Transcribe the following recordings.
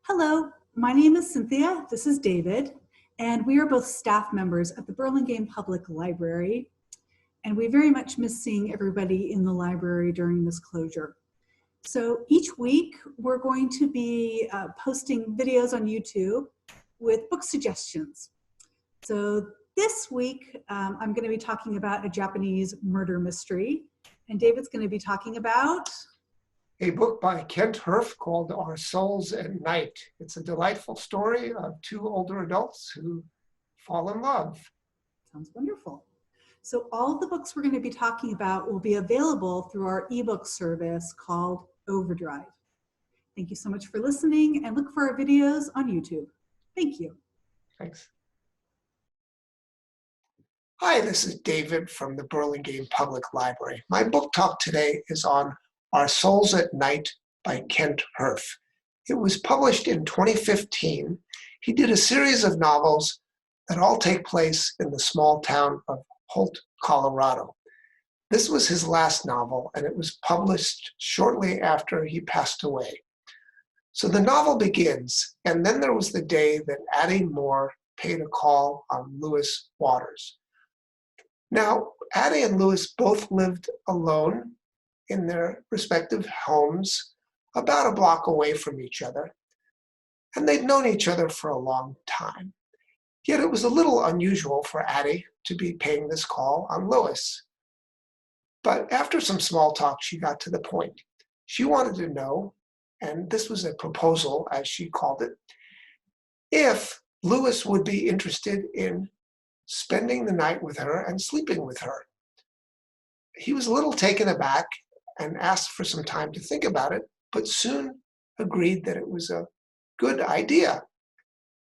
Hello, my name is Cynthia. This is David, and we are both staff members at the Burlingame Public Library. And we very much miss seeing everybody in the library during this closure. So each week, we're going to be posting videos on YouTube with book suggestions. So this week, I'm going to be talking about a Japanese murder mystery, and David's going to be talking about a book by Kent Herf called Our Souls at Night. It's a delightful story of two older adults who fall in love. Sounds wonderful. So all the books we're going to be talking about will be available through our ebook service called Overdrive. Thank you so much for listening, and look for our videos on YouTube. Thank you. Thanks. Hi, this is David from the Burlingame Public Library. My book talk today is on Our Souls at Night by Kent Herf. It was published in 2015. He did a series of novels that all take place in the small town of Holt, Colorado. This was his last novel, and it was published shortly after he passed away. So the novel begins, and then there was the day that Addie Moore paid a call on Lewis Waters. Now, Addie and Lewis both lived alone in their respective homes, about a block away from each other, and they'd known each other for a long time. Yet it was a little unusual for Addie to be paying this call on Lewis. But after some small talk, she got to the point. She wanted to know, and this was a proposal, as she called it, if Lewis would be interested in spending the night with her and sleeping with her. He was a little taken aback and asked for some time to think about it, but soon agreed that it was a good idea.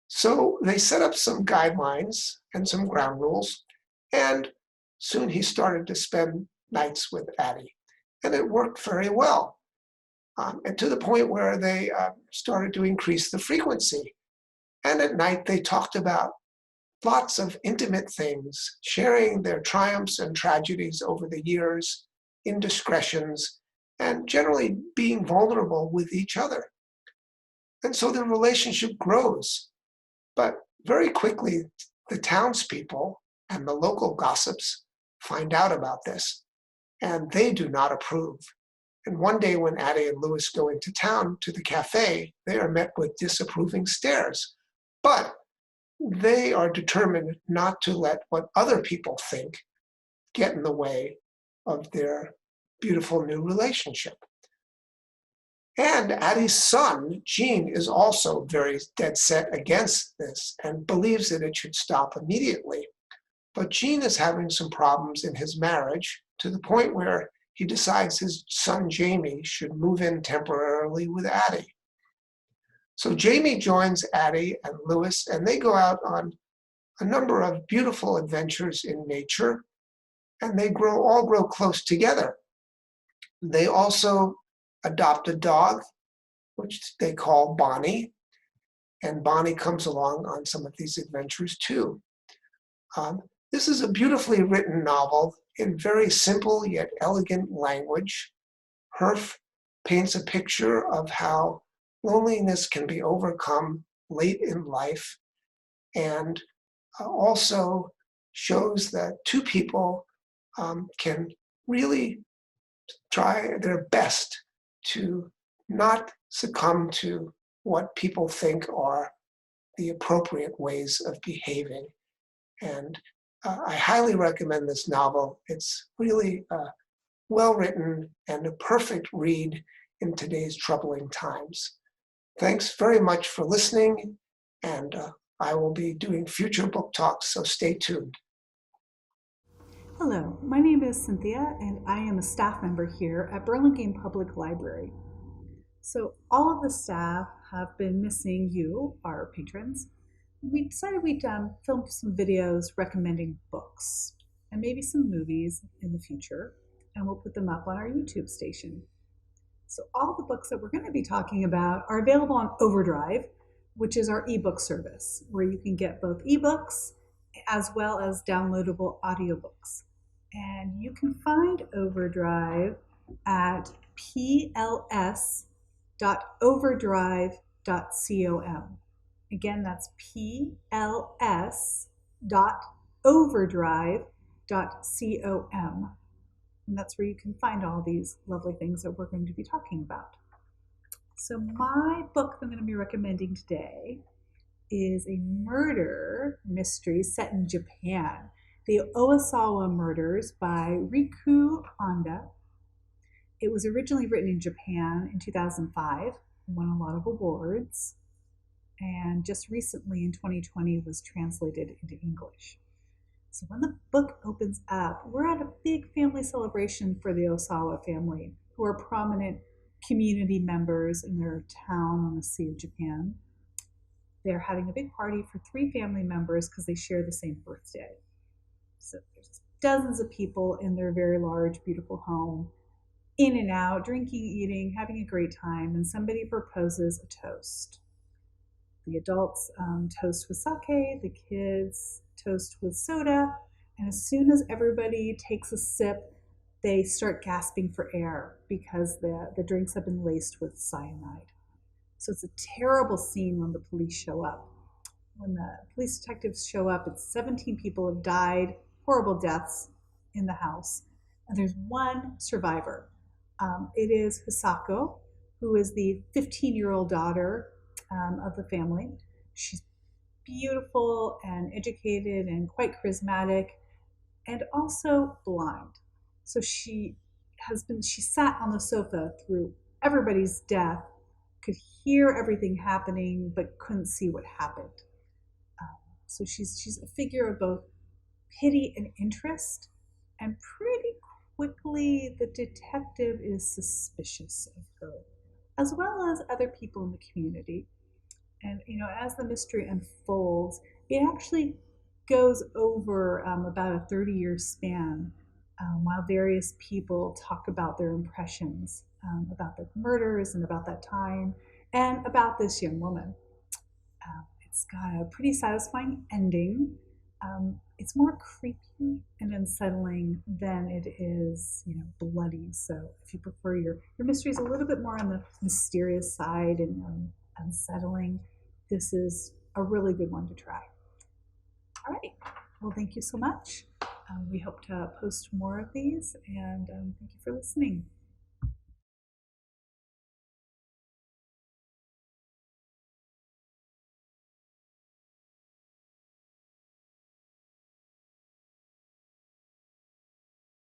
So they set up some guidelines and some ground rules, and soon he started to spend nights with Addie. And it worked very well, and to the point where they started to increase the frequency. And at night, they talked about lots of intimate things, sharing their triumphs and tragedies over the years, indiscretions, and generally being vulnerable with each other. And so the relationship grows. But very quickly, the townspeople and the local gossips find out about this, and they do not approve. And one day when Addie and Lewis go into town to the cafe, they are met with disapproving stares. But they are determined not to let what other people think get in the way of their beautiful new relationship. And Addie's son, Gene, is also very dead set against this and believes that it should stop immediately. But Gene is having some problems in his marriage to the point where he decides his son, Jamie, should move in temporarily with Addie. So Jamie joins Addie and Lewis, and they go out on a number of beautiful adventures in nature, and they all grow close together. They also adopt a dog, which they call Bonnie, and Bonnie comes along on some of these adventures too. This is a beautifully written novel in very simple yet elegant language. Herf paints a picture of how loneliness can be overcome late in life, and also shows that two people can really try their best to not succumb to what people think are the appropriate ways of behaving. And I highly recommend this novel. It's really well written and a perfect read in today's troubling times. Thanks very much for listening, and I will be doing future book talks, so stay tuned. Hello, my name is Cynthia, and I am a staff member here at Burlingame Public Library. So all of the staff have been missing you, our patrons. We decided we'd film some videos recommending books and maybe some movies in the future, and we'll put them up on our YouTube station. So all the books that we're going to be talking about are available on Overdrive, which is our ebook service, where you can get both ebooks as well as downloadable audiobooks. And you can find Overdrive at pls.overdrive.com. Again, that's pls.overdrive.com. And that's where you can find all these lovely things that we're going to be talking about. So my book that I'm going to be recommending today is a murder mystery set in Japan. The Owasawa Murders by Riku Honda. It was originally written in Japan in 2005, won a lot of awards, and just recently in 2020 was translated into English. So when the book opens up, we're at a big family celebration for the Osawa family, who are prominent community members in their town on the Sea of Japan. They're having a big party for 3 family members because they share the same birthday. So there's dozens of people in their very large, beautiful home, in and out, drinking, eating, having a great time, and somebody proposes a toast. The adults toast with sake, the kids toast with soda, and as soon as everybody takes a sip, they start gasping for air because the drinks have been laced with cyanide. So it's a terrible scene when the police show up. When the police detectives show up, it's 17 people have died, horrible deaths in the house, and there's one survivor. It is Hisako, who is the 15-year-old daughter of the family. She's beautiful and educated and quite charismatic, and also blind. So she sat on the sofa through everybody's death, could hear everything happening, but couldn't see what happened. So she's a figure of both pity and interest, and pretty quickly the detective is suspicious of her, as well as other people in the community. And as the mystery unfolds, it actually goes over about a 30-year span, while various people talk about their impressions about the murders and about that time and about this young woman. It's got a pretty satisfying ending. It's more creepy and unsettling than it is, bloody. So if you prefer your mysteries a little bit more on the mysterious side and unsettling, this is a really good one to try. All right. Well, thank you so much. We hope to post more of these, and thank you for listening.